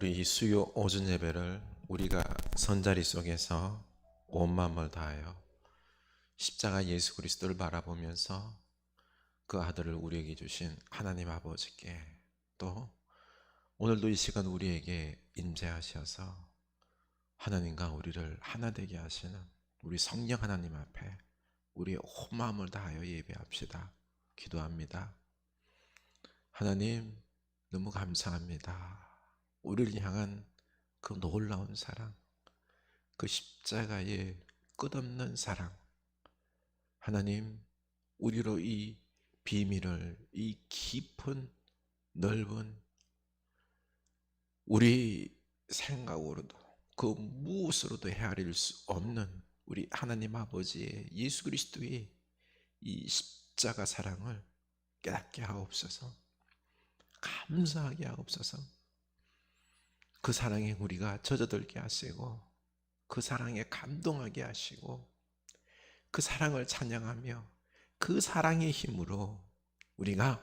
우리 이 수요 오전 예배를 우리가 선자리 속에서 온 마음을 다하여 십자가 예수 그리스도를 바라보면서 그 아들을 우리에게 주신 하나님 아버지께, 또 오늘도 이 시간 우리에게 임재하셔서 하나님과 우리를 하나 되게 하시는 우리 성령 하나님 앞에 우리의 온 마음을 다하여 예배합시다. 기도합니다. 하나님, 너무 감사합니다. 우리를 향한 그 놀라운 사랑, 그 십자가의 끝없는 사랑. 하나님, 우리로 이 비밀을, 이 깊은 넓은 우리 생각으로도 그 무엇으로도 헤아릴 수 없는 우리 하나님 아버지의 예수 그리스도의 이 십자가 사랑을 깨닫게 하옵소서. 감사하게 하옵소서. 그 사랑에 우리가 젖어들게 하시고, 그 사랑에 감동하게 하시고, 그 사랑을 찬양하며 그 사랑의 힘으로 우리가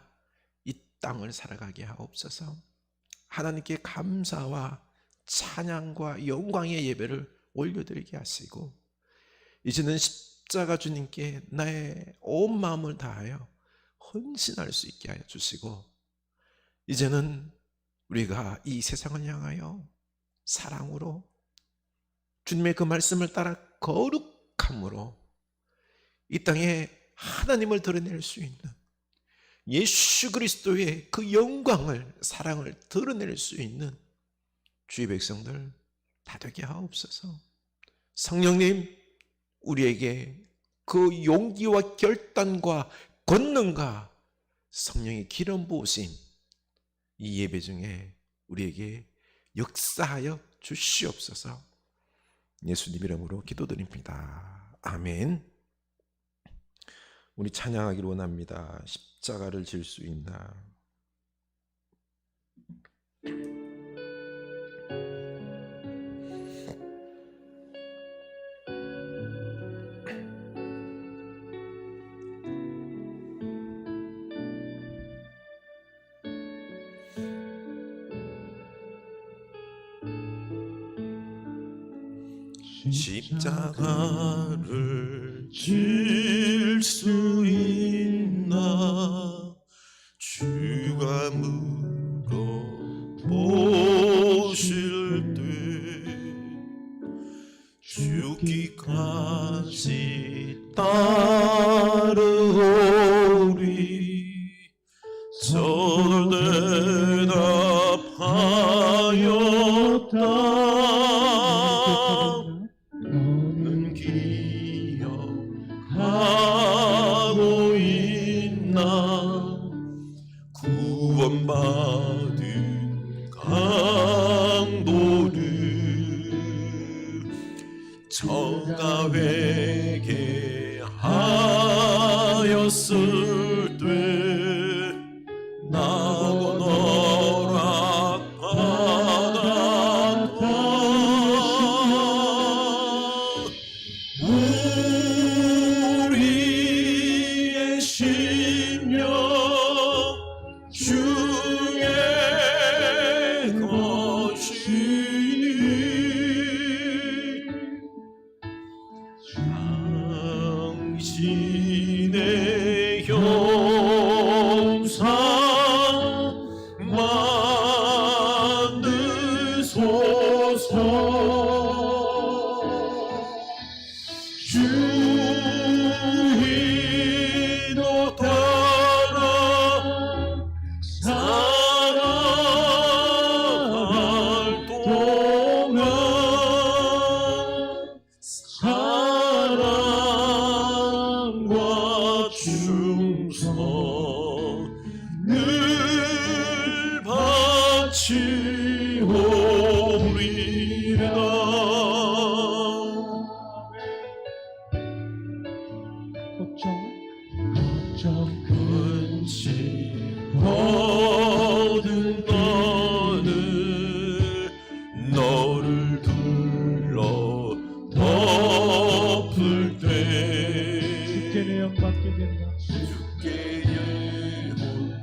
이 땅을 살아가게 하옵소서. 하나님께 감사와 찬양과 영광의 예배를 올려드리게 하시고, 이제는 십자가 주님께 나의 온 마음을 다하여 헌신할 수 있게 하여 주시고, 이제는 우리가 이 세상을 향하여 사랑으로 주님의 그 말씀을 따라 거룩함으로 이 땅에 하나님을 드러낼 수 있는 예수 그리스도의 그 영광을, 사랑을 드러낼 수 있는 주의 백성들 다 되게 하옵소서. 성령님, 우리에게 그 용기와 결단과 권능과 성령의 기름 부으심, 이 예배 중에 우리에게 역사하여 주시옵소서. 예수님 이름으로 기도드립니다. 아멘. 우리 찬양하기를 원합니다. 십자가를 질 수 있나. 십자가를 질 수 있나. 주가 물어보실 때 죽기까지 따르오리. 저를 대답하였다. 너는 기억하고 있나. 구원받은 강도를 저가 회개하였을 때 나고 허락받았다. 우리의 심령 주의 것이니 당신의 형상 만드소서. 주의도 따라 살아갈 동안 사랑과 충성을 바치오리라. 근심 얻은 너는 너를 둘러 덮을 때 주께 내 영 받게 된다. 주께 예혼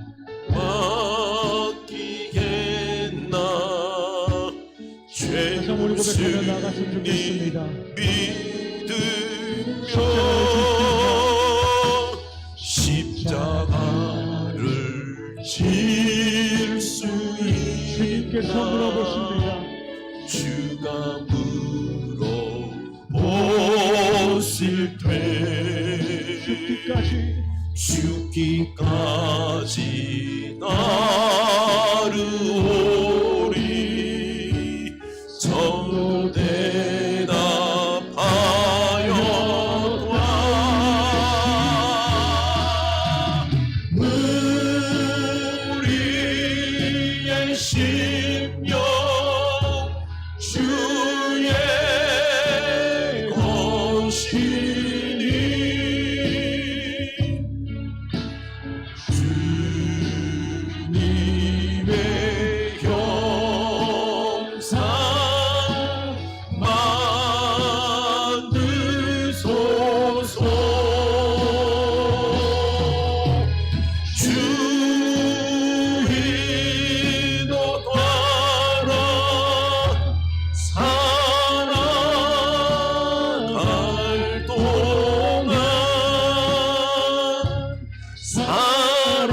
맡기겠나. 주께서 물어보십니다. 주가 물어보실 때 죽기까지 나르오리. 정도 대답하였다. 우리의 심령 주의 것이니 주님의 형상 만드소서. 주 인도 따라 살아갈 동안 사랑과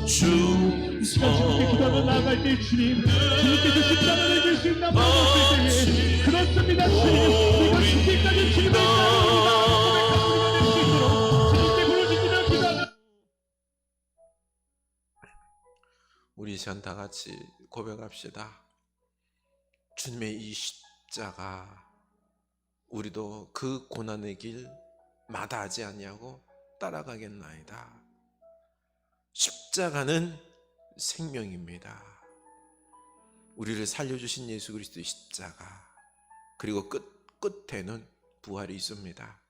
주님께 기도하며 충성 나아갈 때 주님, 주님께서 십자가를 주신 나무를 때에 그렇습니다. 주님, 내가 죽기까지 주님의 주님께 부르짖으며 기도하며 우리 시간 다 같이 고백합시다. 주님의 이 십자가, 우리도 그 고난의 길 마다하지 아니하고 따라가겠나이다. 십자가는 생명입니다. 우리를 살려주신 예수 그리스도의 십자가, 그리고 끝에는 부활이 있습니다.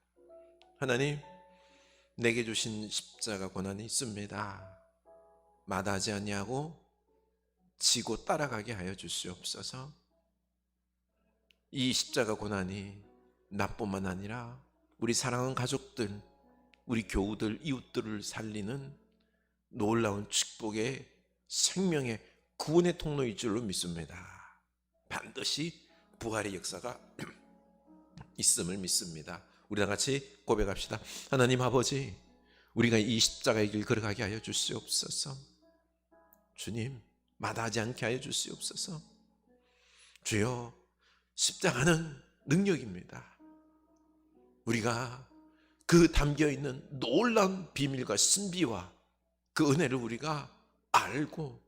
하나님, 내게 주신 십자가 고난이 있습니다. 마다하지 아니하고 지고 따라가게 하여 주시옵소서. 이 십자가 고난이 나뿐만 아니라 우리 사랑하는 가족들, 우리 교우들, 이웃들을 살리는 놀라운 축복의 생명의 구원의 통로일 줄로 믿습니다. 반드시 부활의 역사가 있음을 믿습니다. 우리 다 같이 고백합시다. 하나님 아버지, 우리가 이 십자가의 길 걸어가게 하여 주시옵소서. 주님, 마다하지 않게 하여 주시옵소서. 주여, 십자가는 능력입니다. 우리가 그 담겨있는 놀라운 비밀과 신비와 그 은혜를 우리가 알고,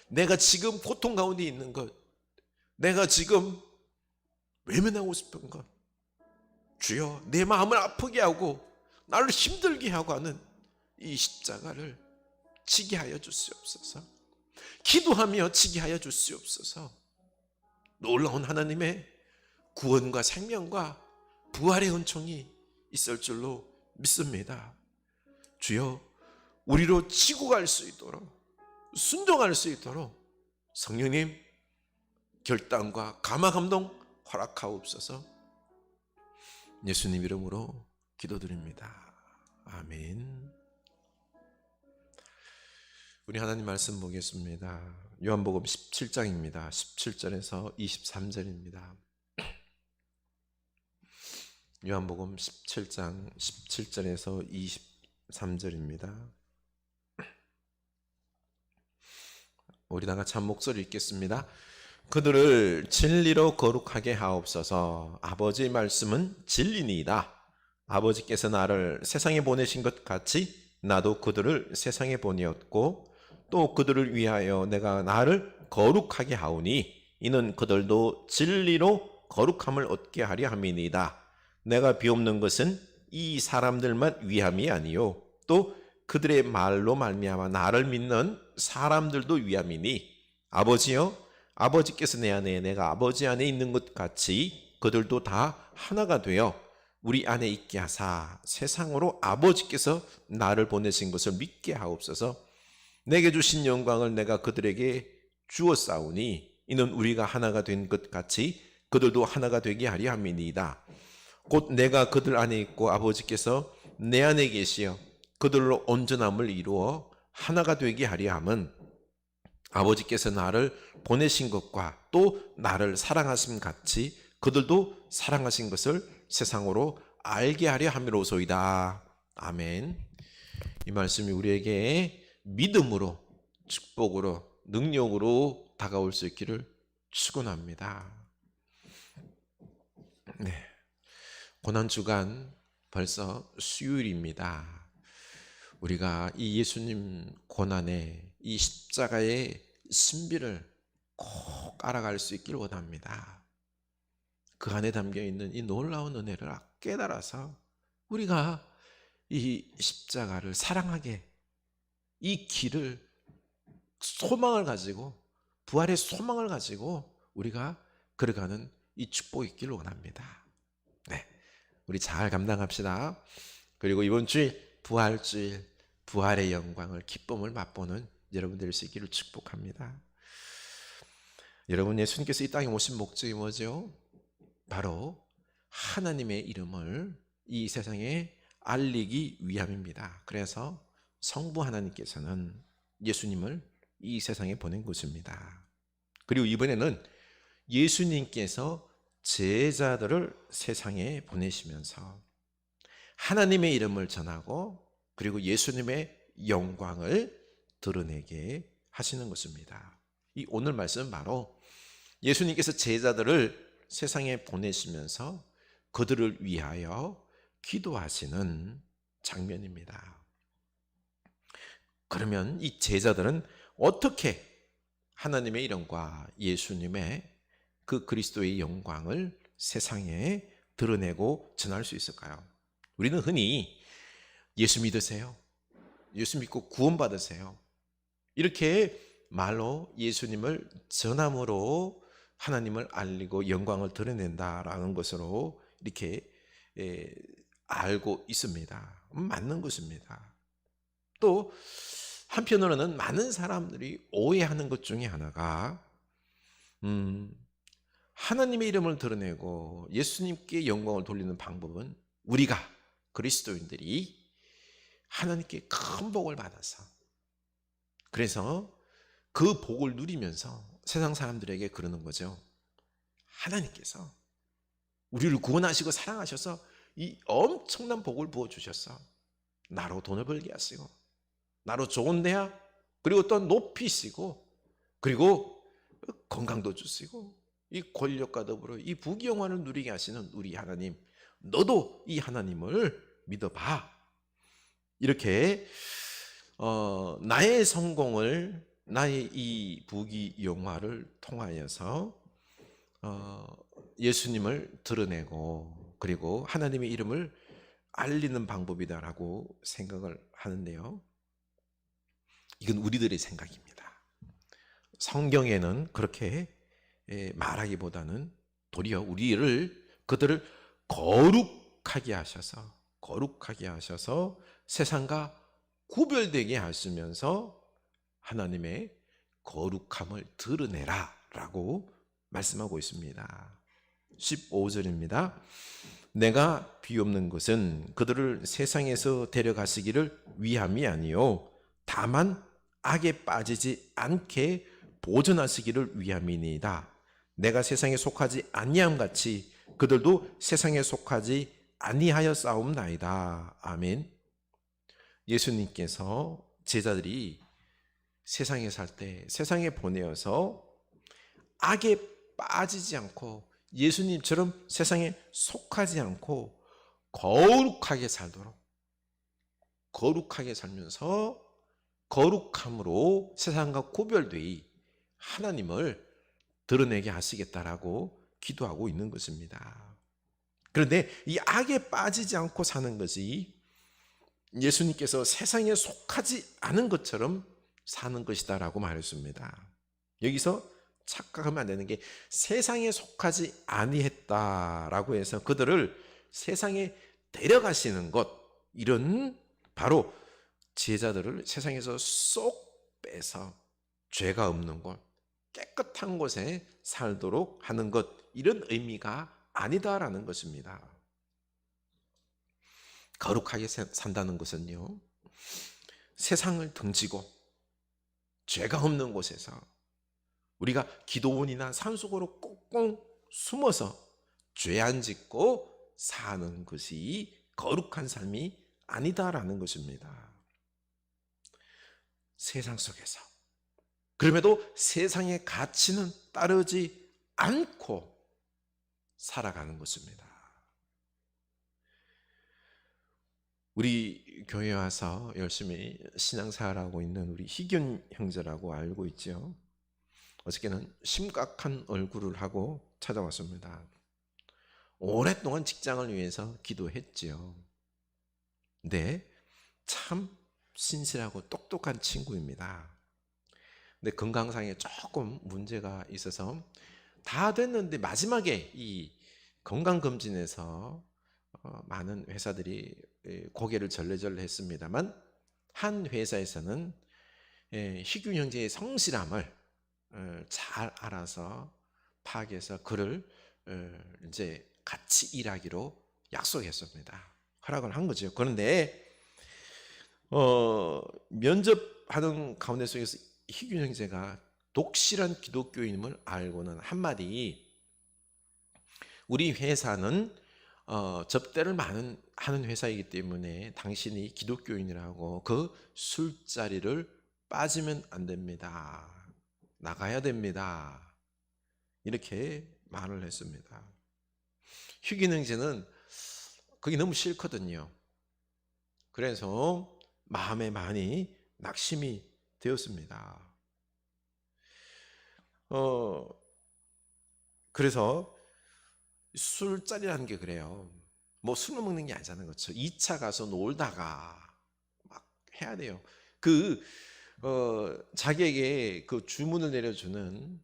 내가 지금 고통 가운데 있는 것, 내가 지금 외면하고 싶은 것, 주여, 내 마음을 아프게 하고 나를 힘들게 하고 하는 이 십자가를 지게 하여 주시옵소서. 기도하며 지게 하여 주시옵소서. 놀라운 하나님의 구원과 생명과 부활의 은총이 있을 줄로 믿습니다. 주여, 우리로 지고 갈 수 있도록, 순종할 수 있도록 성령님 결단과 감화 감동 허락하옵소서. 예수님 이름으로 기도드립니다. 아멘. 우리 하나님 말씀 보겠습니다. 요한복음 17장입니다. 17절에서 23절입니다. 요한복음 17장 17절에서 23절입니다. 우리 다 같이 한 목소리 읽겠습니다. 그들을 진리로 거룩하게 하옵소서. 아버지의 말씀은 진리니이다. 아버지께서 나를 세상에 보내신 것 같이 나도 그들을 세상에 보내었고, 또 그들을 위하여 내가 나를 거룩하게 하오니 이는 그들도 진리로 거룩함을 얻게 하려 함이니이다. 내가 비옵는 것은 이 사람들만 위함이 아니요 또 그들의 말로 말미암아 나를 믿는 사람들도 위함이니, 아버지여, 아버지께서 내 안에 내가 아버지 안에 있는 것 같이 그들도 다 하나가 되어 우리 안에 있게 하사 세상으로 아버지께서 나를 보내신 것을 믿게 하옵소서. 내게 주신 영광을 내가 그들에게 주었사오니 이는 우리가 하나가 된 것 같이 그들도 하나가 되게 하려 함이니이다. 곧 내가 그들 안에 있고 아버지께서 내 안에 계시어 그들로 온전함을 이루어 하나가 되게 하려 함은 아버지께서 나를 보내신 것과 또 나를 사랑하심 같이 그들도 사랑하신 것을 세상으로 알게 하려 함이로소이다. 아멘. 이 말씀이 우리에게 믿음으로, 축복으로, 능력으로 다가올 수 있기를 축원합니다. 네, 고난주간 벌써 수요일입니다. 우리가 이 예수님 고난의 이 십자가의 신비를 꼭 알아갈 수 있기를 원합니다. 그 안에 담겨있는 이 놀라운 은혜를 깨달아서 우리가 이 십자가를 사랑하게, 이 길을 소망을 가지고, 부활의 소망을 가지고 우리가 걸어가는 이 축복이 있기를 원합니다. 네, 우리 잘 감당합시다. 그리고 이번 주일 부활주일, 부활의 영광을, 기쁨을 맛보는 여러분 될 수 있기를 축복합니다. 여러분, 예수님께서 이 땅에 오신 목적이 뭐죠? 바로 하나님의 이름을 이 세상에 알리기 위함입니다. 그래서 성부 하나님께서는 예수님을 이 세상에 보낸 것입니다. 그리고 이번에는 예수님께서 제자들을 세상에 보내시면서 하나님의 이름을 전하고 그리고 예수님의 영광을 드러내게 하시는 것입니다. 이 오늘 말씀은 바로 예수님께서 제자들을 세상에 보내시면서 그들을 위하여 기도하시는 장면입니다. 그러면 이 제자들은 어떻게 하나님의 이름과 예수님의 그 그리스도의 영광을 세상에 드러내고 전할 수 있을까요? 우리는 흔히 예수 믿으세요, 예수 믿고 구원받으세요, 이렇게 말로 예수님을 전함으로 하나님을 알리고 영광을 드러낸다라는 것으로 이렇게 알고 있습니다. 맞는 것입니다. 또 한편으로는 많은 사람들이 오해하는 것 중에 하나가 하나님의 이름을 드러내고 예수님께 영광을 돌리는 방법은 우리가 그리스도인들이 하나님께 큰 복을 받아서, 그래서 그 복을 누리면서 세상 사람들에게 그러는 거죠. 하나님께서 우리를 구원하시고 사랑하셔서 이 엄청난 복을 부어주셨어. 나로 돈을 벌게 하시고, 나로 좋은 대학, 그리고 또 높이시고, 그리고 건강도 주시고, 이 권력과 더불어 이 부귀영화를 누리게 하시는 우리 하나님, 너도 이 하나님을 믿어봐. 이렇게 나의 성공을, 나의 이 부귀영화를 통하여서 예수님을 드러내고 그리고 하나님의 이름을 알리는 방법이다라고 생각을 하는데요, 이건 우리들의 생각입니다. 성경에는 그렇게 말하기보다는 도리어 그들을 거룩하게 하셔서 세상과 구별되게 하시면서 하나님의 거룩함을 드러내라 라고 말씀하고 있습니다. 15절입니다. 내가 비옵는 것은 그들을 세상에서 데려가시기를 위함이 아니요 다만 악에 빠지지 않게 보존하시기를 위함이니이다. 내가 세상에 속하지 아니함 같이 그들도 세상에 속하지 아니하여 싸움나이다. 아멘. 예수님께서 제자들이 세상에 살 때 세상에 보내어서 악에 빠지지 않고 예수님처럼 세상에 속하지 않고 거룩하게 살도록, 거룩하게 살면서 거룩함으로 세상과 구별되이 하나님을 드러내게 하시겠다라고 기도하고 있는 것입니다. 그런데 이 악에 빠지지 않고 사는 것이 예수님께서 세상에 속하지 않은 것처럼 사는 것이다라고 말했습니다. 여기서 착각하면 안 되는 게, 세상에 속하지 아니했다라고 해서 그들을 세상에 데려가시는 것, 이런 바로 제자들을 세상에서 쏙 빼서 죄가 없는 곳, 깨끗한 곳에 살도록 하는 것, 이런 의미가 아니다라는 것입니다. 거룩하게 산다는 것은요, 세상을 등지고 죄가 없는 곳에서 우리가 기도원이나 산속으로 꽁꽁 숨어서 죄 안 짓고 사는 것이 거룩한 삶이 아니다라는 것입니다. 세상 속에서 그럼에도 세상의 가치는 따르지 않고 살아가는 것입니다. 우리 교회 와서 열심히 신앙생활하고 있는 우리 희균 형제라고 알고 있죠. 어저께는 심각한 얼굴을 하고 찾아왔습니다. 오랫동안 직장을 위해서 기도했지요. 근데 참 신실하고 똑똑한 친구입니다. 근데 건강상에 조금 문제가 있어서 다 됐는데 마지막에 이 건강검진에서 많은 회사들이 고개를 절레절레 했습니다만 한 회사에서는 희균 형제의 성실함을 잘 알아서 파악해서 그를 이제 같이 일하기로 약속했습니다. 허락을 한 거죠. 그런데 면접하는 가운데 속에서 희균 형제가 독실한 기독교인임을 알고는 한마디, 우리 회사는 접대를 많은 하는 회사이기 때문에 당신이 기독교인이라고 그 술자리를 빠지면 안 됩니다. 나가야 됩니다. 이렇게 말을 했습니다. 희균 형제는 그게 너무 싫거든요. 그래서 마음에 많이 낙심이 되었습니다. 그래서 술자리라는 게 그래요. 뭐 술만 먹는 게 아니잖아요. 그렇죠? 2차 가서 놀다가 막 해야 돼요. 자기에게 그 주문을 내려주는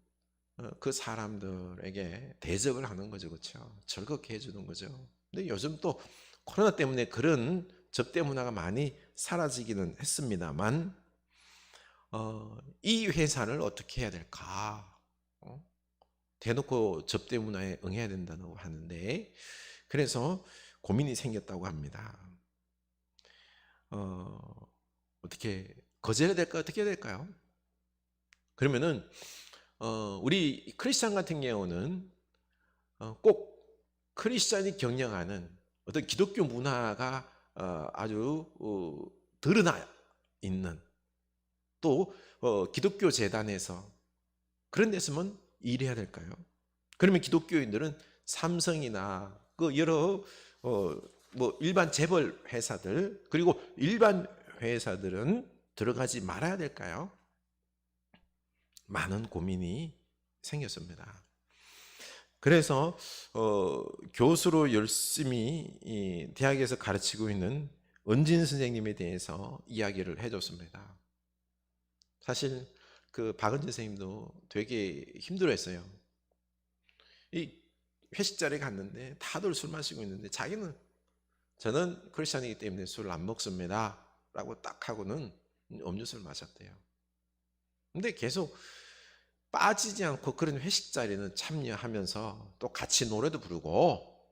그 사람들에게 대접을 하는 거죠. 그렇죠? 즐겁게 해주는 거죠. 근데 요즘 또 코로나 때문에 그런 접대 문화가 많이 사라지기는 했습니다만 이 회사를 어떻게 해야 될까? 대놓고 접대 문화에 응해야 된다고 하는데, 그래서 고민이 생겼다고 합니다. 어떻게 거절해야 될까? 어떻게 해야 될까요? 그러면은 우리 크리스찬 같은 경우는 꼭 크리스찬이 경영하는 어떤 기독교 문화가 아주 드러나 있는, 또 기독교 재단에서 그런 데서만 일해야 될까요? 그러면 기독교인들은 삼성이나 그 여러 뭐 일반 재벌 회사들, 그리고 일반 회사들은 들어가지 말아야 될까요? 많은 고민이 생겼습니다. 그래서 교수로 열심히 대학에서 가르치고 있는 은진 선생님에 대해서 이야기를 해줬습니다. 사실 그 박은진 선생님도 되게 힘들어했어요. 이 회식 자리에 갔는데 다들 술 마시고 있는데 자기는 저는 크리스찬이기 때문에 술을 안 먹습니다 라고 딱 하고는 음료수를 마셨대요. 근데 계속 빠지지 않고 그런 회식 자리는 참여하면서 또 같이 노래도 부르고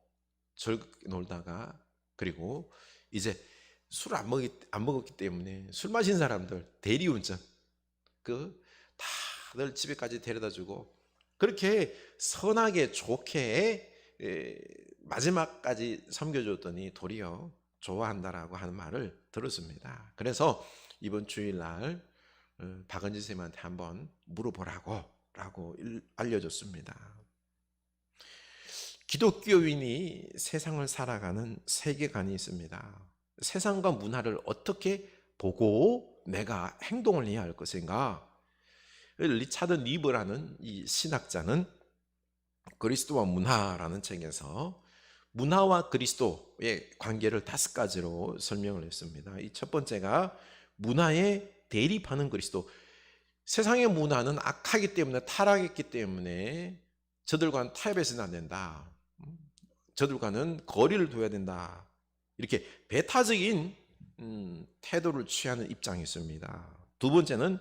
즐겁게 놀다가, 그리고 이제 술을 안 먹었기 때문에 술 마신 사람들 대리운전 다들 집에까지 데려다주고 그렇게 선하게 좋게 마지막까지 섬겨줬더니 도리어 좋아한다라고 하는 말을 들었습니다. 그래서 이번 주일날 박은지 선생님한테 한번 물어보라고 알려줬습니다. 기독교인이 세상을 살아가는 세계관이 있습니다. 세상과 문화를 어떻게 보고 내가 행동을 해야 할 것인가? 리차드 니브라는 이 신학자는 그리스도와 문화라는 책에서 문화와 그리스도의 관계를 5가지로 설명을 했습니다. 이 첫 번째가 문화에 대립하는 그리스도. 세상의 문화는 악하기 때문에, 타락했기 때문에 저들과는 타협해서는 안 된다. 저들과는 거리를 둬야 된다. 이렇게 배타적인 태도를 취하는 입장이 있습니다. 두 번째는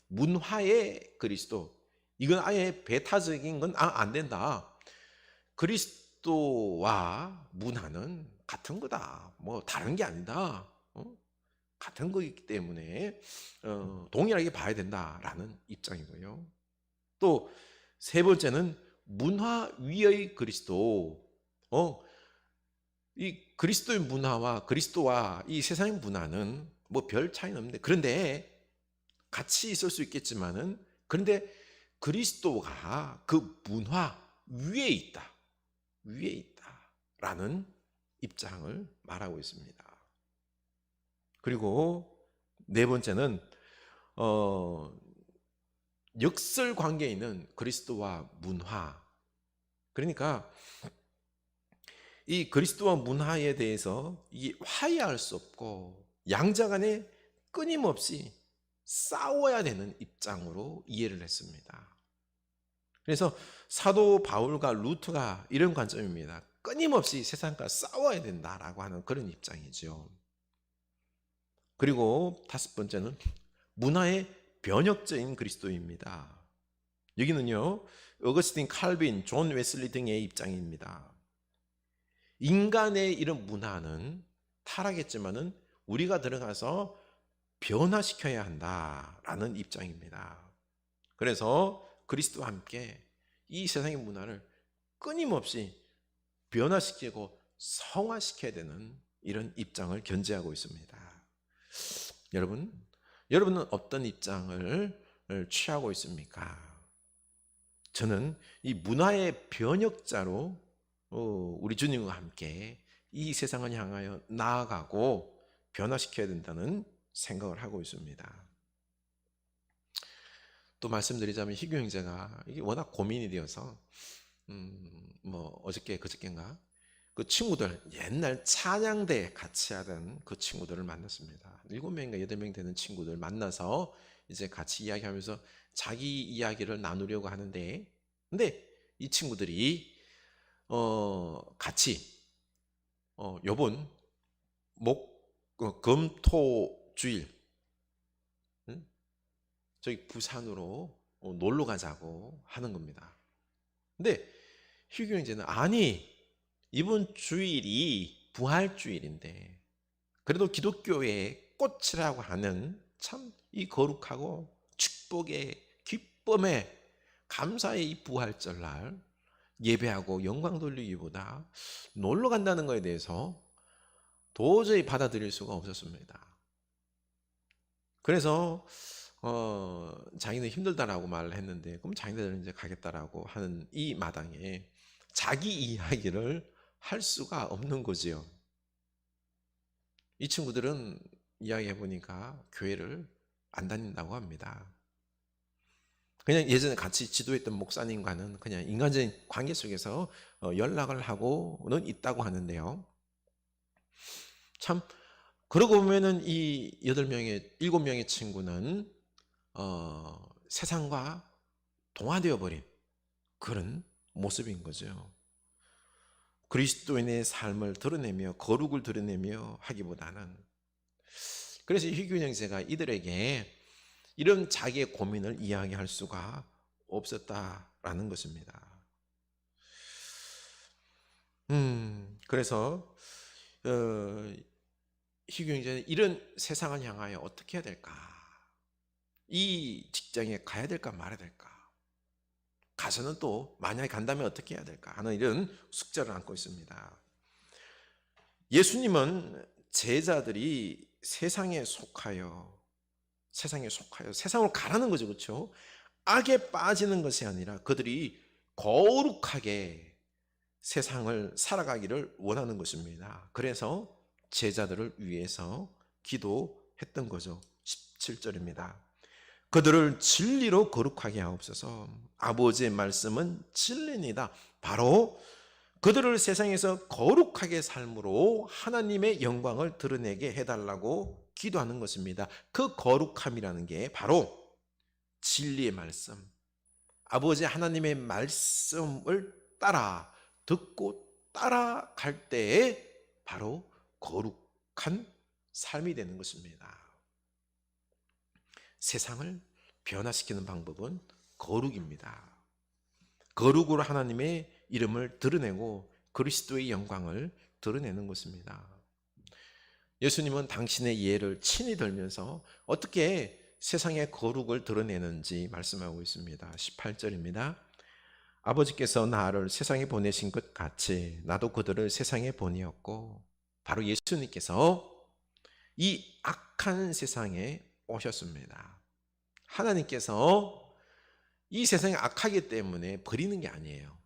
문화의 그리스도. 이건 아예 배타적인 건 안 된다. 그리스도와 문화는 같은 거다. 뭐 다른 게 아니다. 같은 거이기 때문에 동일하게 봐야 된다라는 입장이고요. 또 세 번째는 문화 위의 그리스도. 이 그리스도의 문화와 그리스도와 이 세상의 문화는 뭐 별 차이는 없는데, 그런데 같이 있을 수 있겠지만은 그런데 그리스도가 그 문화 위에 있다. 위에 있다라는 입장을 말하고 있습니다. 그리고 네 번째는 역설 관계에 있는 그리스도와 문화. 그러니까 이 그리스도와 문화에 대해서 이 화해할 수 없고 양자 간에 끊임없이 싸워야 되는 입장으로 이해를 했습니다. 그래서 사도 바울과 루트가 이런 관점입니다. 끊임없이 세상과 싸워야 된다라고 하는 그런 입장이죠. 그리고 다섯 번째는 문화의 변혁자인 그리스도입니다. 여기는요, 어거스틴, 칼빈, 존 웨슬리 등의 입장입니다. 인간의 이런 문화는 타락했지만은 우리가 들어가서 변화시켜야 한다라는 입장입니다. 그래서 그리스도와 함께 이 세상의 문화를 끊임없이 변화시키고 성화시켜야 되는 이런 입장을 견지하고 있습니다. 여러분은 어떤 입장을 취하고 있습니까? 저는 이 문화의 변혁자로 우리 주님과 함께 이 세상을 향하여 나아가고 변화시켜야 된다는 생각을 하고 있습니다. 또 말씀드리자면 희규 형제가 이게 워낙 고민이 되어서 어저께 그저께인가 그 친구들 옛날 찬양대 같이 하던 그 친구들을 만났습니다. 7명인가 8명 되는 친구들 만나서 이제 같이 이야기하면서 자기 이야기를 나누려고 하는데, 근데 이 친구들이 같이 요번 금토주일 저기 부산으로 놀러 가자고 하는 겁니다. 근데 희규 형제는 아니 이번 주일이 부활주일인데 그래도 기독교의 꽃이라고 하는 참 이 거룩하고 축복의 기쁨의 감사의 이 부활절날 예배하고 영광 돌리기보다 놀러 간다는 것에 대해서 도저히 받아들일 수가 없었습니다. 그래서 자기는 힘들다라고 말을 했는데 그럼 자기들은 이제 가겠다라고 하는 이 마당에 자기 이야기를 할 수가 없는 거지요. 이 친구들은 이야기해 보니까 교회를 안 다닌다고 합니다. 그냥 예전에 같이 지도했던 목사님과는 그냥 인간적인 관계 속에서 연락을 하고는 있다고 하는데요. 참 그러고 보면은 이 7명의 친구는 세상과 동화되어 버린 그런 모습인 거죠. 그리스도인의 삶을 드러내며 거룩을 드러내며 하기보다는, 그래서 희규 형제가 이들에게 이런 자기의 고민을 이야기할 수가 없었다라는 것입니다. 그래서 희규 형제는 이런 세상을 향하여 어떻게 해야 될까? 이 직장에 가야 될까 말아야 될까? 가서는 또 만약에 간다면 어떻게 해야 될까 하는 이런 숙제를 안고 있습니다. 예수님은 제자들이 세상에 속하여 세상으로 가라는 거죠. 그렇죠? 악에 빠지는 것이 아니라 그들이 거룩하게 세상을 살아가기를 원하는 것입니다. 그래서 제자들을 위해서 기도했던 거죠. 17절입니다. 그들을 진리로 거룩하게 하옵소서. 아버지의 말씀은 진리입니다. 바로 그들을 세상에서 거룩하게 삶으로 하나님의 영광을 드러내게 해달라고 기도하는 것입니다. 그 거룩함이라는 게 바로 진리의 말씀, 아버지 하나님의 말씀을 따라 듣고 따라갈 때에 바로 거룩한 삶이 되는 것입니다. 세상을 변화시키는 방법은 거룩입니다. 거룩으로 하나님의 이름을 드러내고 그리스도의 영광을 드러내는 것입니다. 예수님은 당신의 예를 친히 들면서 어떻게 세상의 거룩을 드러내는지 말씀하고 있습니다. 18절입니다. 아버지께서 나를 세상에 보내신 것 같이 나도 그들을 세상에 보내었고, 바로 예수님께서 이 악한 세상에 오셨습니다. 하나님께서 이 세상이 악하기 때문에 버리는 게 아니에요.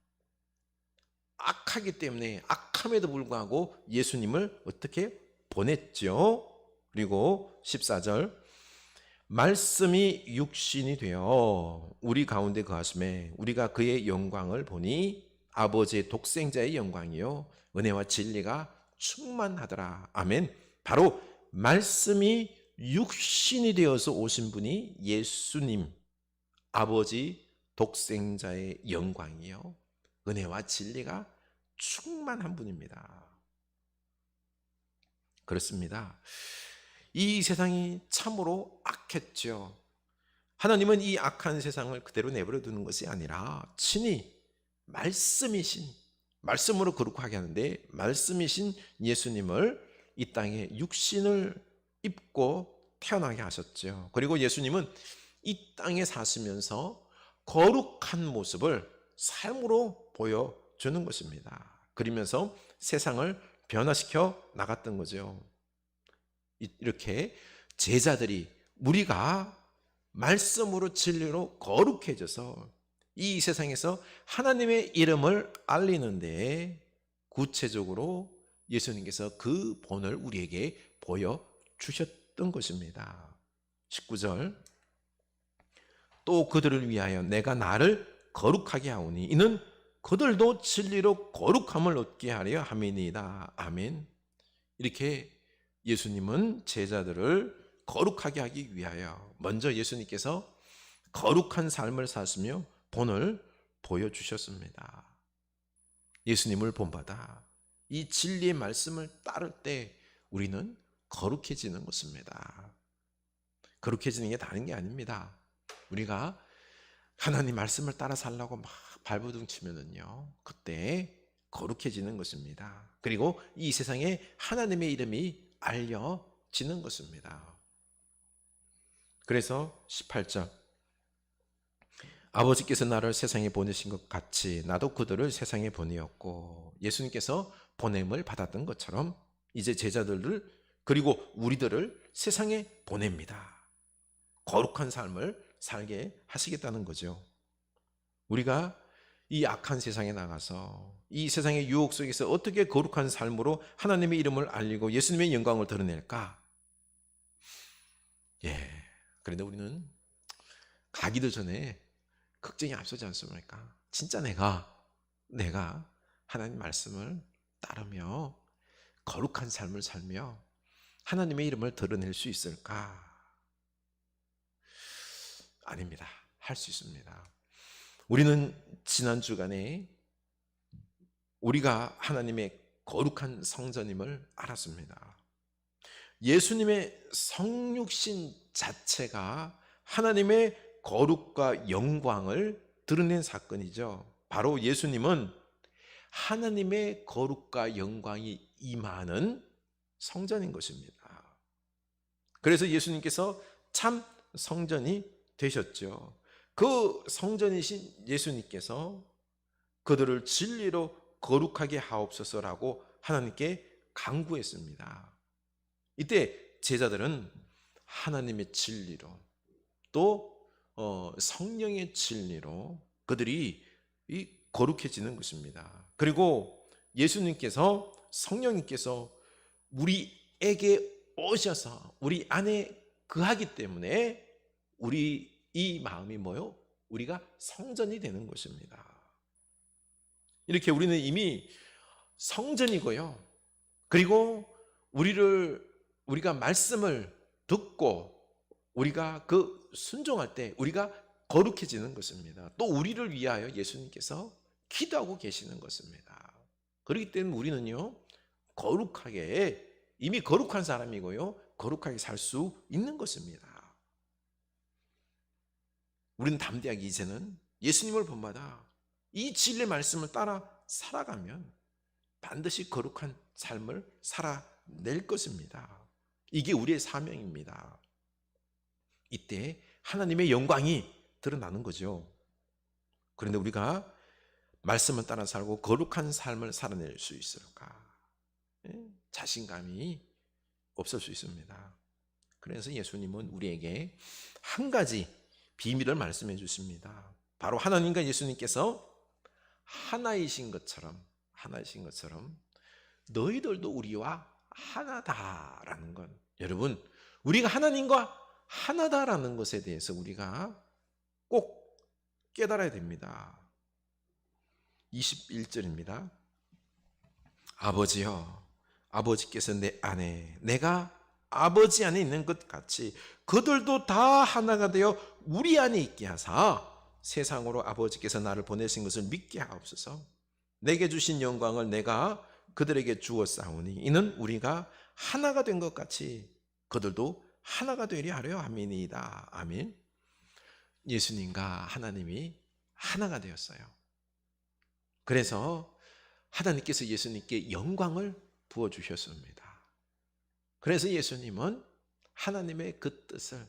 악하기 때문에 악함에도 불구하고 예수님을 어떻게 보냈죠? 그리고 14절 말씀이 육신이 되어 우리 가운데 거하심에 우리가 그의 영광을 보니 아버지의 독생자의 영광이요 은혜와 진리가 충만하더라. 아멘. 바로 말씀이 육신이 되어서 오신 분이 예수님, 아버지 독생자의 영광이요 은혜와 진리가 충만한 분입니다. 그렇습니다. 이 세상이 참으로 악했죠. 하나님은 이 악한 세상을 그대로 내버려 두는 것이 아니라 친히 말씀이신, 말씀으로 거룩하게 하는데 말씀이신 예수님을 이 땅에 육신을 입고 태어나게 하셨죠. 그리고 예수님은 이 땅에 사시면서 거룩한 모습을 삶으로 보여주는 것입니다. 그러면서 세상을 변화시켜 나갔던 거죠. 이렇게 제자들이 우리가 말씀으로 진리로 거룩해져서 이 세상에서 하나님의 이름을 알리는데 구체적으로 예수님께서 그 본을 우리에게 보여주셨던 것입니다. 19절 또 그들을 위하여 내가 나를 거룩하게 하오니 이는 그들도 진리로 거룩함을 얻게 하려 함이니이다. 아멘. 이렇게 예수님은 제자들을 거룩하게 하기 위하여 먼저 예수님께서 거룩한 삶을 사시며 본을 보여주셨습니다. 예수님을 본받아 이 진리의 말씀을 따를 때 우리는 거룩해지는 것입니다. 거룩해지는 게 다른 게 아닙니다. 우리가 하나님 말씀을 따라 살라고 막 발버둥 치면은요, 그때 거룩해지는 것입니다. 그리고 이 세상에 하나님의 이름이 알려지는 것입니다. 그래서 18절 아버지께서 나를 세상에 보내신 것 같이 나도 그들을 세상에 보내었고 예수님께서 보냄을 받았던 것처럼 이제 제자들을 그리고 우리들을 세상에 보냅니다. 거룩한 삶을 살게 하시겠다는 거죠. 우리가 이 악한 세상에 나가서 이 세상의 유혹 속에서 어떻게 거룩한 삶으로 하나님의 이름을 알리고 예수님의 영광을 드러낼까? 그런데 우리는 가기도 전에 걱정이 앞서지 않습니까? 진짜 내가 하나님 말씀을 따르며 거룩한 삶을 살며 하나님의 이름을 드러낼 수 있을까? 아닙니다. 할 수 있습니다. 우리는 지난 주간에 우리가 하나님의 거룩한 성전임을 알았습니다. 예수님의 성육신 자체가 하나님의 거룩과 영광을 드러낸 사건이죠. 바로 예수님은 하나님의 거룩과 영광이 임하는 성전인 것입니다. 그래서 예수님께서 참 성전이 되셨죠. 그 성전이신 예수님께서 그들을 진리로 거룩하게 하옵소서라고 하나님께 간구했습니다. 이때 제자들은 하나님의 진리로 또 성령의 진리로 그들이 거룩해지는 것입니다. 그리고 예수님께서 성령님께서 우리에게 오셔서 우리 안에 거하기 때문에 우리 이 마음이 뭐요? 우리가 성전이 되는 것입니다. 이렇게 우리는 이미 성전이고요. 그리고 우리가 말씀을 듣고 우리가 그 순종할 때 우리가 거룩해지는 것입니다. 또 우리를 위하여 예수님께서 기도하고 계시는 것입니다. 그렇기 때문에 우리는요, 거룩하게 이미 거룩한 사람이고요, 거룩하게 살 수 있는 것입니다. 우리는 담대하게 이제는 예수님을 본받아 이 진리의 말씀을 따라 살아가면 반드시 거룩한 삶을 살아낼 것입니다. 이게 우리의 사명입니다. 이때 하나님의 영광이 드러나는 거죠. 그런데 우리가 말씀을 따라 살고 거룩한 삶을 살아낼 수 있을까? 자신감이 없을 수 있습니다. 그래서 예수님은 우리에게 한 가지 비밀을 말씀해 주십니다. 바로 하나님과 예수님께서 하나이신 것처럼 너희들도 우리와 하나다라는 건, 여러분, 우리가 하나님과 하나다라는 것에 대해서 우리가 꼭 깨달아야 됩니다. 21절입니다. 아버지여, 아버지께서 내 안에, 내가 아버지 안에 있는 것 같이 그들도 다 하나가 되어 우리 안에 있게 하사 세상으로 아버지께서 나를 보내신 것을 믿게 하옵소서. 내게 주신 영광을 내가 그들에게 주었사오니 이는 우리가 하나가 된 것 같이 그들도 하나가 되려 하려 함이니이다. 아멘. 예수님과 하나님이 하나가 되었어요. 그래서 하나님께서 예수님께 영광을 부어주셨습니다. 그래서 예수님은 하나님의 그 뜻을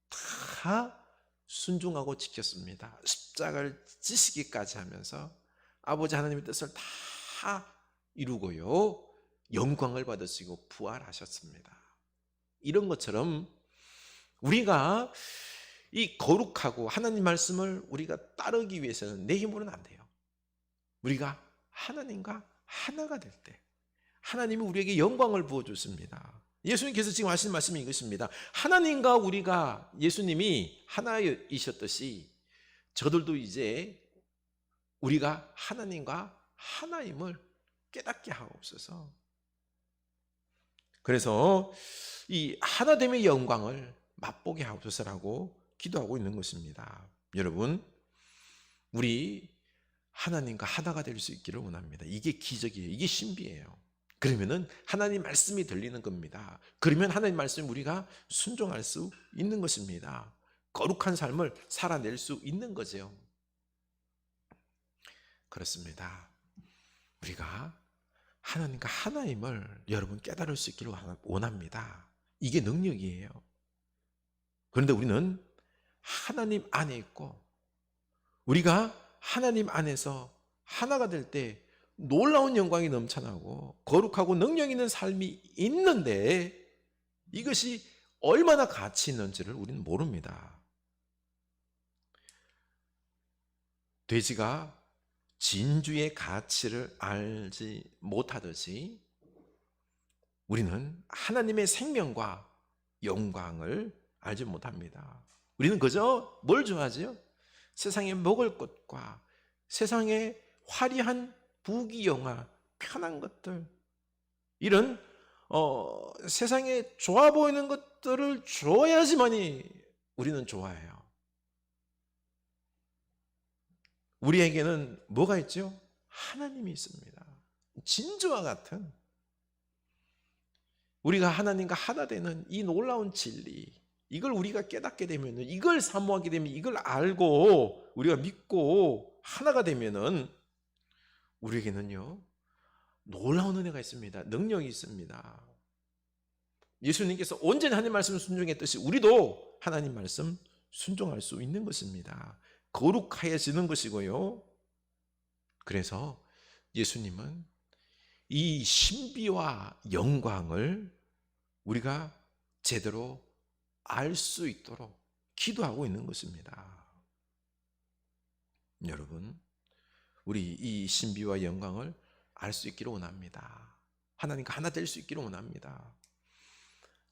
다 순종하고 지켰습니다. 십자가를 지시기까지 하면서 아버지 하나님의 뜻을 다 이루고요, 영광을 받으시고 부활하셨습니다. 이런 것처럼 우리가 이 거룩하고 하나님 말씀을 우리가 따르기 위해서는 내 힘으로는 안 돼요. 우리가 하나님과 하나가 될 때 하나님이 우리에게 영광을 부어주십니다. 예수님께서 지금 하시는 말씀이 이것입니다. 하나님과 우리가, 예수님이 하나이셨듯이 저들도 이제 우리가 하나님과 하나임을 깨닫게 하옵소서. 그래서 이 하나됨의 영광을 맛보게 하옵소서라고 기도하고 있는 것입니다. 여러분, 우리 하나님과 하나가 될 수 있기를 원합니다. 이게 기적이에요. 이게 신비예요. 그러면은 하나님 말씀이 들리는 겁니다. 그러면 하나님 말씀 우리가 순종할 수 있는 것입니다. 거룩한 삶을 살아낼 수 있는 거죠. 그렇습니다. 우리가 하나님과 하나임을 여러분 깨달을 수 있기를 원합니다. 이게 능력이에요. 그런데 우리는 하나님 안에 있고 우리가 하나님 안에서 하나가 될 때 놀라운 영광이 넘쳐나고 거룩하고 능력 있는 삶이 있는데 이것이 얼마나 가치 있는지를 우리는 모릅니다. 돼지가 진주의 가치를 알지 못하듯이 우리는 하나님의 생명과 영광을 알지 못합니다. 우리는 그저 뭘 좋아하죠? 세상에 먹을 것과 세상에 화려한 부귀영화, 편한 것들, 이런 세상에 좋아 보이는 것들을 줘야지만이 우리는 좋아해요. 우리에게는 뭐가 있죠? 하나님이 있습니다. 진주와 같은, 우리가 하나님과 하나 되는 이 놀라운 진리, 이걸 우리가 깨닫게 되면, 이걸 사모하게 되면, 이걸 알고 우리가 믿고 하나가 되면은 우리에게는요 놀라운 은혜가 있습니다. 능력이 있습니다. 예수님께서 언제나 하나님 말씀 순종했듯이 우리도 하나님 말씀 순종할 수 있는 것입니다. 거룩하여지는 것이고요. 그래서 예수님은 이 신비와 영광을 우리가 제대로 알 수 있도록 기도하고 있는 것입니다. 여러분, 우리 이 신비와 영광을 알 수 있기를 원합니다. 하나님과 하나 될 수 있기를 원합니다.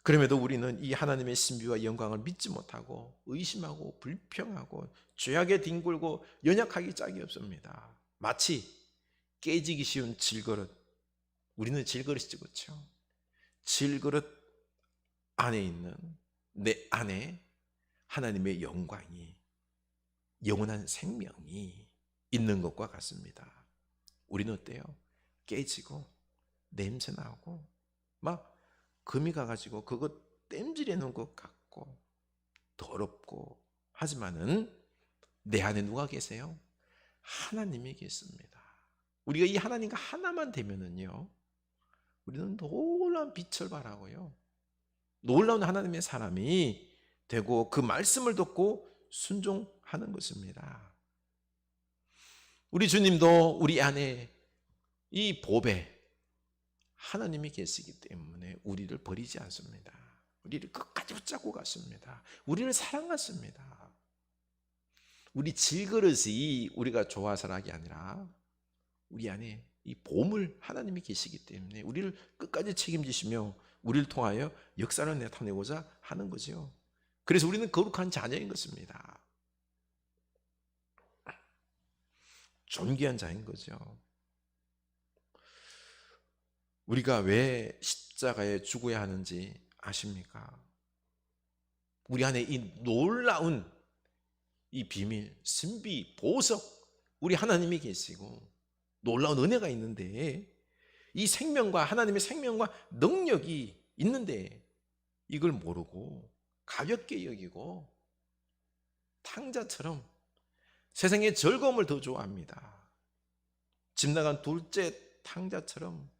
그럼에도 우리는 이 하나님의 신비와 영광을 믿지 못하고 의심하고 불평하고 죄악에 뒹굴고 연약하기 짝이 없습니다. 마치 깨지기 쉬운 질그릇, 우리는 질그릇이죠, 그렇죠? 질그릇 안에 있는 내 안에 하나님의 영광이, 영원한 생명이 있는 것과 같습니다. 우리는 어때요? 깨지고 냄새나고 막 금이 가가지고 그거 땜질해 놓은 것 같고 더럽고, 하지만은 내 안에 누가 계세요? 하나님이 계십니다. 우리가 이 하나님과 하나만 되면은요 우리는 놀라운 빛을 발하고요 놀라운 하나님의 사람이 되고 그 말씀을 듣고 순종하는 것입니다. 우리 주님도 우리 안에 이 보배 하나님이 계시기 때문에 우리를 버리지 않습니다. 우리를 끝까지 붙잡고 가십니다. 우리를 사랑하십니다. 우리 질그릇이 우리가 좋아서락이 아니라 우리 안에 이 보물 하나님이 계시기 때문에 우리를 끝까지 책임지시며 우리를 통하여 역사를 나타내고자 하는 거죠. 그래서 우리는 거룩한 자녀인 것입니다. 존귀한 자인 거죠. 우리가 왜 십자가에 죽어야 하는지 아십니까? 우리 안에 이 놀라운 이 비밀, 신비, 보석, 우리 하나님이 계시고 놀라운 은혜가 있는데 이 생명과 하나님의 생명과 능력이 있는데 이걸 모르고 가볍게 여기고 탕자처럼 세상의 즐거움을 더 좋아합니다. 집 나간 둘째 탕자처럼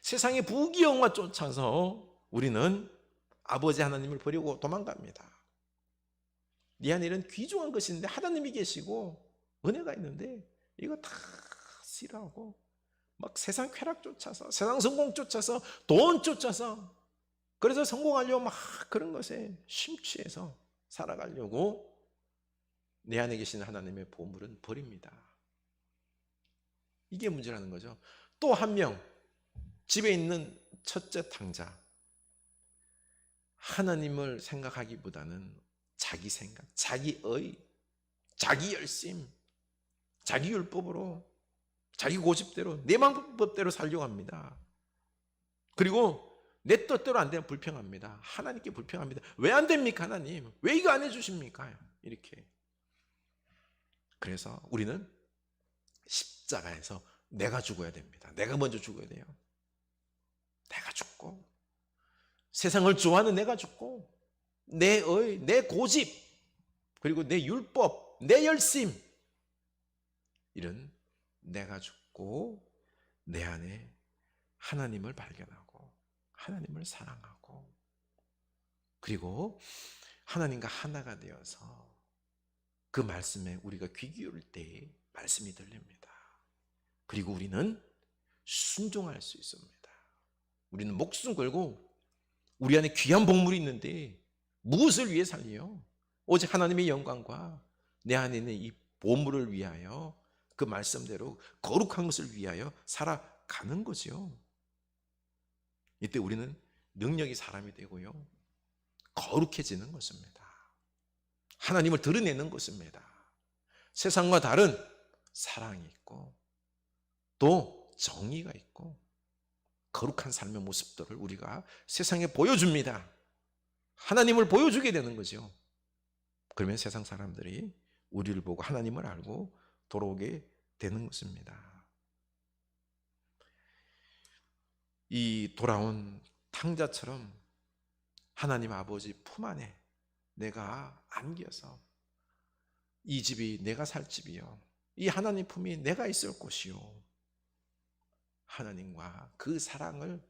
세상의 부귀영화 쫓아서 우리는 아버지 하나님을 버리고 도망갑니다. 네 안에 이런 귀중한 것이 있는데 하나님이 계시고 은혜가 있는데 이거 다 싫어하고 막 세상 쾌락 쫓아서 세상 성공 쫓아서 돈 쫓아서 그래서 성공하려고 막 그런 것에 심취해서 살아가려고 내 안에 계신 하나님의 보물은 버립니다. 이게 문제라는 거죠. 또 한 명 집에 있는 첫째 탕자 하나님을 생각하기보다는 자기 생각, 자기의, 자기 열심, 자기 율법으로 자기 고집대로 내 방법대로 살려고 합니다. 그리고 내 뜻대로 안 되면 불평합니다. 하나님께 불평합니다. 왜 안 됩니까 하나님? 왜 이거 안 해주십니까? 이렇게. 그래서 우리는 십자가에서 내가 죽어야 됩니다. 내가 먼저 죽어야 돼요. 내가 죽고 세상을 좋아하는 내가 죽고 내 고집 그리고 내 율법, 내 열심 이런 내가 죽고 내 안에 하나님을 발견하고 하나님을 사랑하고 그리고 하나님과 하나가 되어서 그 말씀에 우리가 귀 기울일 때 말씀이 들립니다. 그리고 우리는 순종할 수 있습니다. 우리는 목숨 걸고 우리 안에 귀한 복물이 있는데 무엇을 위해 살려요? 오직 하나님의 영광과 내 안에 있는 이 보물을 위하여 그 말씀대로 거룩한 것을 위하여 살아가는 거죠. 이때 우리는 능력이 사람이 되고요. 거룩해지는 것입니다. 하나님을 드러내는 것입니다. 세상과 다른 사랑이 있고 또 정의가 있고 거룩한 삶의 모습들을 우리가 세상에 보여줍니다. 하나님을 보여주게 되는 거죠. 그러면 세상 사람들이 우리를 보고 하나님을 알고 돌아오게 되는 것입니다. 이 돌아온 탕자처럼 하나님 아버지 품 안에 내가 안겨서 이 집이 내가 살 집이요. 이 하나님 품이 내가 있을 곳이요. 하나님과 그 사랑을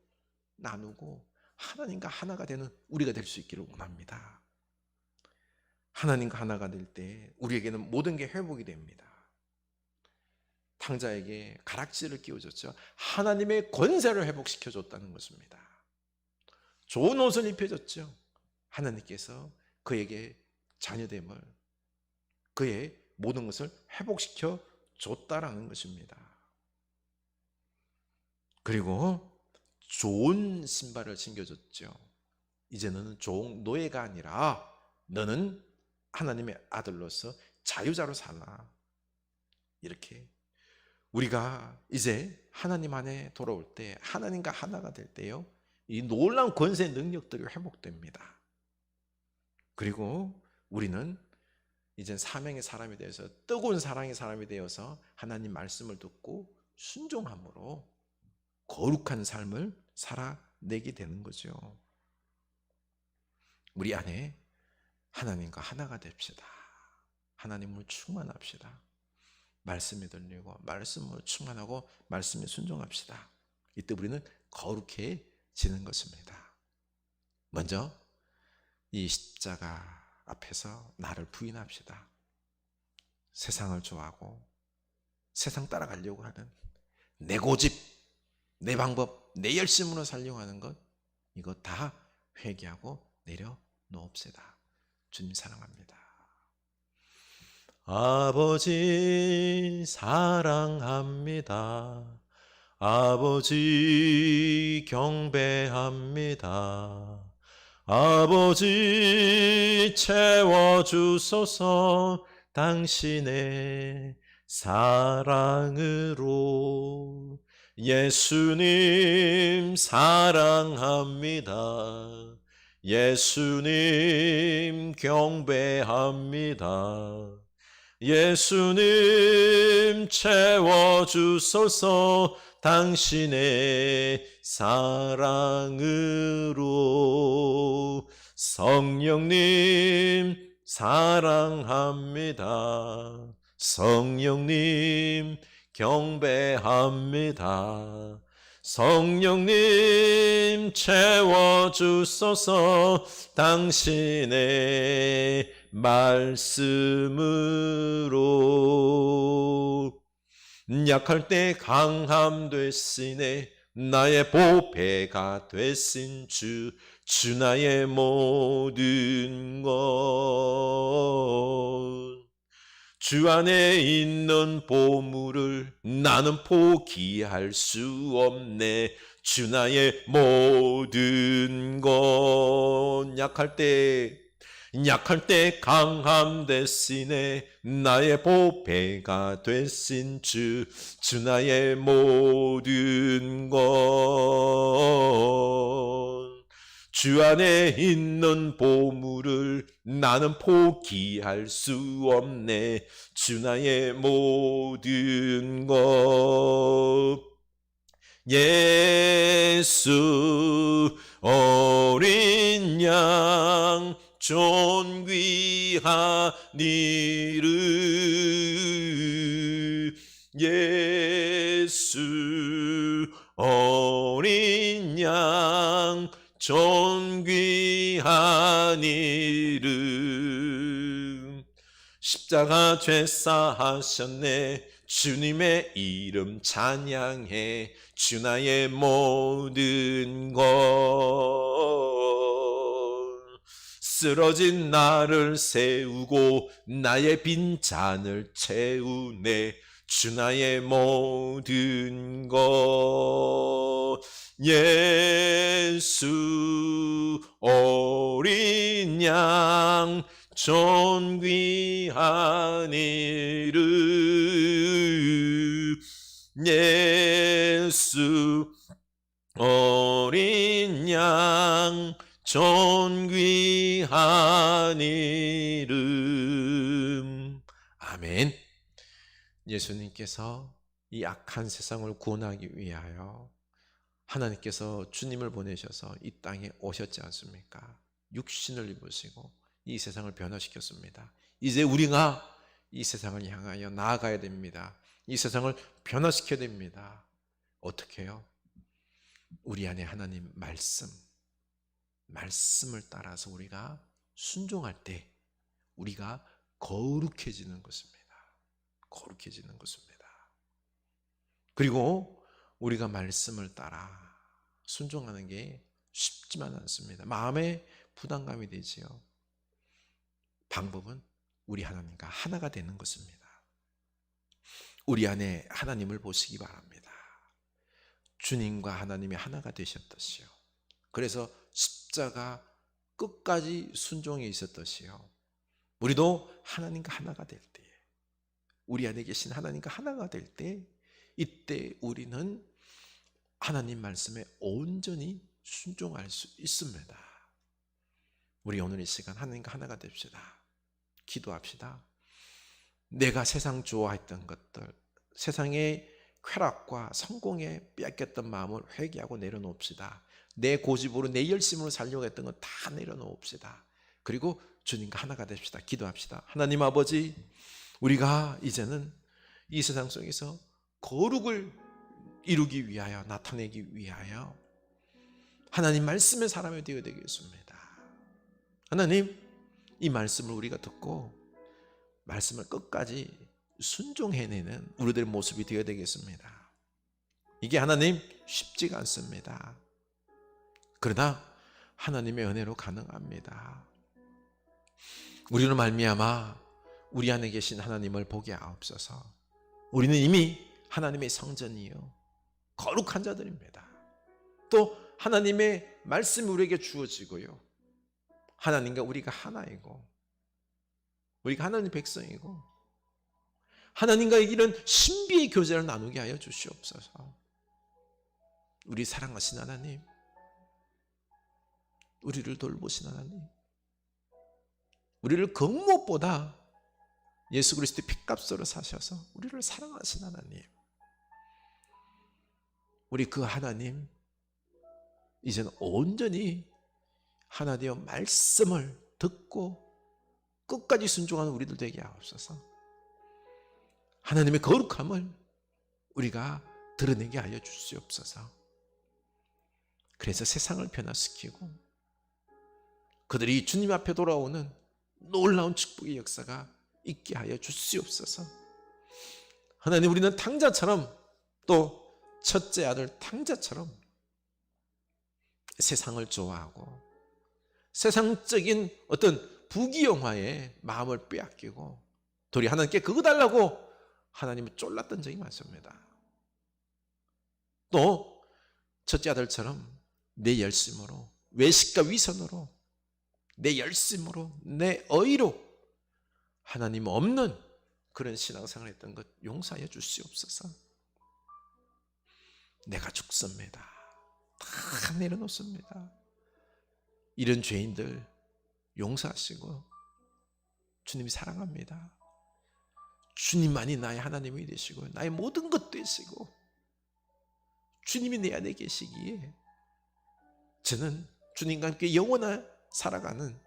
나누고 하나님과 하나가 되는 우리가 될 수 있기를 원합니다. 하나님과 하나가 될 때 우리에게는 모든 게 회복이 됩니다. 탕자에게 가락지를 끼워줬죠. 하나님의 권세를 회복시켜줬다는 것입니다. 좋은 옷을 입혀줬죠. 하나님께서 그에게 자녀됨을 그의 모든 것을 회복시켜 줬다라는 것입니다. 그리고 좋은 신발을 신겨줬죠. 이제 너는 노예가 아니라 너는 하나님의 아들로서 자유자로 살라. 이렇게 우리가 이제 하나님 안에 돌아올 때 하나님과 하나가 될 때요. 이 놀라운 권세 능력들이 회복됩니다. 그리고 우리는 이제 사명의 사람이 되어서 뜨거운 사랑의 사람이 되어서 하나님 말씀을 듣고 순종함으로 거룩한 삶을 살아내게 되는 거죠. 우리 안에 하나님과 하나가 됩시다. 하나님을 충만합시다. 말씀이 들리고 말씀으로 충만하고 말씀에 순종합시다. 이때 우리는 거룩해지는 것입니다. 먼저 이 십자가 앞에서 나를 부인합시다. 세상을 좋아하고 세상 따라가려고 하는 내 고집, 내 방법, 내 열심으로 살려고 하는 것 이거 다 회개하고 내려놓읍시다. 주님 사랑합니다. 아버지 사랑합니다. 아버지 경배합니다. 아버지 채워주소서 당신의 사랑으로. 예수님 사랑합니다. 예수님 경배합니다. 예수님 채워주소서 당신의 사랑으로. 성령님 사랑합니다. 성령님 경배합니다. 성령님 채워주소서 당신의 말씀으로. 약할 때 강함 되시네 나의 보배가 되신 주 나의 모든 것. 주 안에 있는 보물을 나는 포기할 수 없네. 주 나의 모든 것. 약할 때 강함 되시네 나의 보배가 되신 주 나의 모든 것. 주 안에 있는 보물을 나는 포기할 수 없네. 주 나의 모든 것. 예수 어린 양 존귀한 이름. 예수 어린 양 존귀한 이름. 십자가 죄사하셨네 주님의 이름 찬양해. 주 나의 모든 것. 쓰러진 나를 세우고 나의 빈잔을 채우네. 주 나의 모든 것. 예수 어린 양 존귀한 이름. 예수 어린 양 존귀한 이름. 아멘. 예수님께서 이 악한 세상을 구원하기 위하여 하나님께서 주님을 보내셔서 이 땅에 오셨지 않습니까? 육신을 입으시고 이 세상을 변화시켰습니다. 이제 우리가 이 세상을 향하여 나아가야 됩니다. 이 세상을 변화시켜야 됩니다. 어떻게 해요? 우리 안에 하나님 말씀을 따라서 우리가 순종할 때 우리가 거룩해지는 것입니다. 거룩해지는 것입니다. 그리고 우리가 말씀을 따라 순종하는 게 쉽지만 않습니다. 마음에 부담감이 되지요. 방법은 우리 하나님과 하나가 되는 것입니다. 우리 안에 하나님을 보시기 바랍니다. 주님과 하나님이 하나가 되셨듯이요. 그래서 십자가 끝까지 순종해 있었듯이요. 우리도 하나님과 하나가 될 때, 우리 안에 계신 하나님과 하나가 될 때, 이때 우리는 하나님 말씀에 온전히 순종할 수 있습니다. 우리 오늘 이 시간 하나님과 하나가 됩시다. 기도합시다. 내가 세상 좋아했던 것들, 세상의 쾌락과 성공에 뺏겼던 마음을 회개하고 내려놓읍시다. 내 고집으로 내 열심으로 살려고 했던 것 다 내려놓읍시다. 그리고 주님과 하나가 됩시다. 기도합시다. 하나님 아버지, 우리가 이제는 이 세상 속에서 거룩을 이루기 위하여, 나타내기 위하여 하나님 말씀의 사람이 되어야 되겠습니다. 하나님, 이 말씀을 우리가 듣고 말씀을 끝까지 순종해내는 우리들의 모습이 되어야 되겠습니다. 이게 하나님 쉽지가 않습니다. 그러나 하나님의 은혜로 가능합니다. 우리로 말미암아 우리 안에 계신 하나님을 보게 하옵소서. 우리는 이미 하나님의 성전이요 거룩한 자들입니다. 또 하나님의 말씀이 우리에게 주어지고요, 하나님과 우리가 하나이고, 우리가 하나님 백성이고, 하나님과의 이런 신비의 교제를 나누게 하여 주시옵소서. 우리 사랑하신 하나님, 우리를 돌보신 하나님, 우리를 그 무엇보다 예수 그리스도의 핏값으로 사셔서 우리를 사랑하신 하나님, 우리 그 하나님 이제는 온전히 하나님의 말씀을 듣고 끝까지 순종하는 우리들 되게 하옵소서. 하나님의 거룩함을 우리가 드러내게 하여 주시옵소서. 그래서 세상을 변화시키고 그들이 주님 앞에 돌아오는 놀라운 축복의 역사가 있게 하여 주시옵소서. 하나님, 우리는 탕자처럼, 또 첫째 아들 탕자처럼 세상을 좋아하고 세상적인 어떤 부귀영화에 마음을 빼앗기고 도리 하나님께 그거 달라고 하나님을 쫄랐던 적이 많습니다. 또 첫째 아들처럼 내 열심으로, 외식과 위선으로, 내 열심으로, 내 의로 하나님 없는 그런 신앙생활을 했던 것 용서하여 주시옵소서. 내가 죽습니다. 다 내려놓습니다. 이런 죄인들 용서하시고 주님이 사랑합니다. 주님만이 나의 하나님이 되시고 나의 모든 것 되시고 주님이 내 안에 계시기에 저는 주님과 함께 영원히 살아가는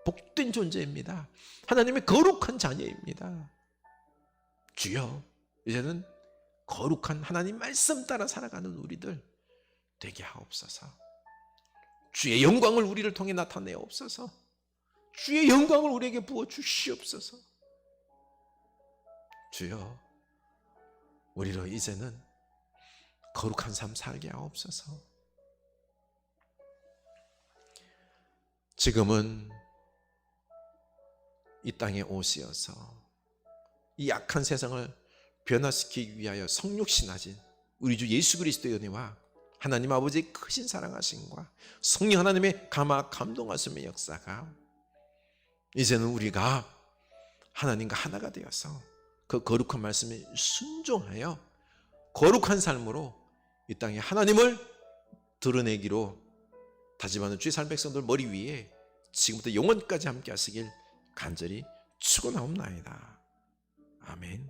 복된 존재입니다. 하나님의 거룩한 자녀입니다. 주여, 이제는 거룩한 하나님 말씀 따라 살아가는 우리들 되게 하옵소서. 주의 영광을 우리를 통해 나타내옵소서. 주의 영광을 우리에게 부어 주시옵소서. 주여, 우리로 이제는 거룩한 삶 살게 하옵소서. 지금은 이 땅에 오시어서 이 악한 세상을 변화시키기 위하여 성육신하신 우리 주 예수 그리스도의 은혜와 하나님 아버지의 크신 사랑하심과 성령 하나님의 감동하심의 역사가 이제는 우리가 하나님과 하나가 되어서 그 거룩한 말씀에 순종하여 거룩한 삶으로 이 땅에 하나님을 드러내기로 다짐하는 주의 살 백성들 머리 위에 지금부터 영원까지 함께 하시길 간절히 축원하옵나이다. 아멘.